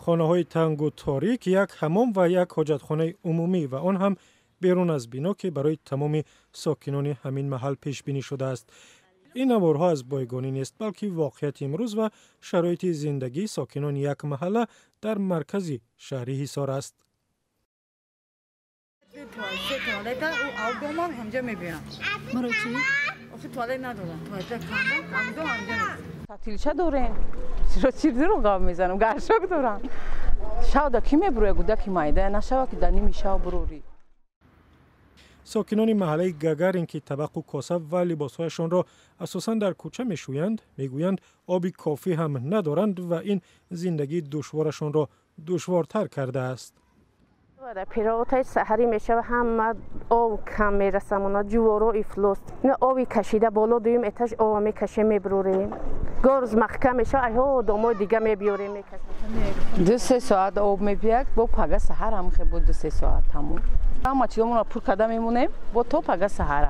خانه‌های تنگ و تاریک، یک حمام و یک حاجتخانه عمومی و آن هم بیرون از بنا که برای تمام ساکنان همین محل پیش بینی شده است. این امورها از بایگانی نیست، بلکه واقعیت امروز و شرایط زندگی ساکنان یک محله در مرکز شهری حصار است. تعطیلچه داریم. چیزی رو گام میزنم، گرشک دارم. شاودا کی میبروه گوده کی مایده نشوا که دنی میشاو بروری. ساکنان محله گگرین که طبق و کاسب و لباسهایشان را اساساً در کوچه میشویند، میگویند آبی کافی هم ندارند و این زندگی دشوارشان را دشوارتر کرده است. در پیرات سحری میشه و هم آب کم میرسه اونا جوارو افلاس نه آبی کشیده بالا دویم اتش آب میکشه میبروریم گرز محکم میشه ایها دامای دیگه میبیوریم میکشه 2-3 ساعت آب میبیاد با پگه سحر هم خیلی بود 2-3 ساعت همون اما چیزمون رو پر کده میمونیم با تو پگه سحر.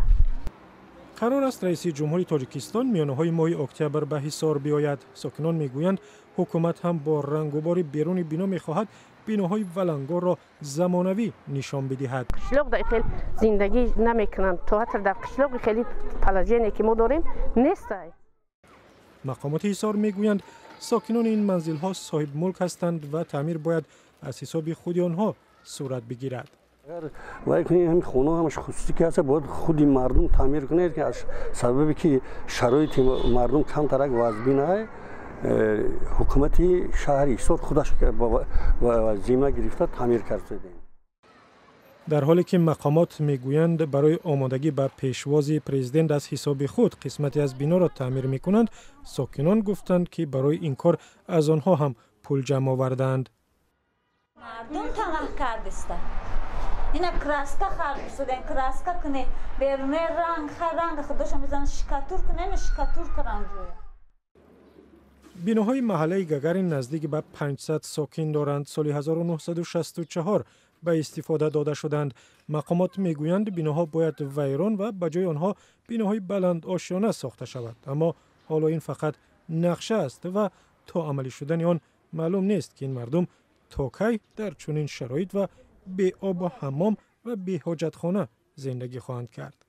قرار است رئیس جمهوری تاجیکستان میانه‌های ماه اکتبر به حصار بیاید. ساکنان میگویند حکومت هم با رنگ و بار بیرون بنا میخواهد بناهای ولنگار را زمانوی نشان بدهد. قشلاق در خیلی زندگی نمیکنند تا حتی در قشلاق خیلی پلاژینی که ما داریم نیست. مقامات حصار میگویند ساکنان این منزل ها صاحب ملک هستند و تعمیر باید از حساب خود آنها صورت بگیرد. وای کنی همین خونه همش خصوصی که هست باید خودی مردم تعمیر کنه که از سببی که شرایط مردم کم ترک واجبی نه حکومت شهری سر خودش با ذمه گرفته تعمیر کرده. در حالی که مقامات میگویند برای آمادگی به پیشواز پرزیدنت از حساب خود قسمتی از بنا را تعمیر میکنند، ساکنان گفتند که برای این کار از آنها هم پول جمع آوردند. مردم تمام کرده است. اینا کراسکا خراب شدن، کراسکا کنه بیرون رنگ خودش میزنن شکاتور کنه شکاتور کردن روی. بناهای محله گگرین نزدیک به 500 ساکن دارند. سال 1964 به استفاده داده شدند. مقامات میگویند بناها باید ویران و به جای آنها بناهای بلند آشیانه ساخته شود، اما حالا این فقط نقشه است و تا عملی شدن آن معلوم نیست که این مردم تا کی در چنین شرایط و بی آب و حمام و بی حاجتخانه زندگی خواهند کرد.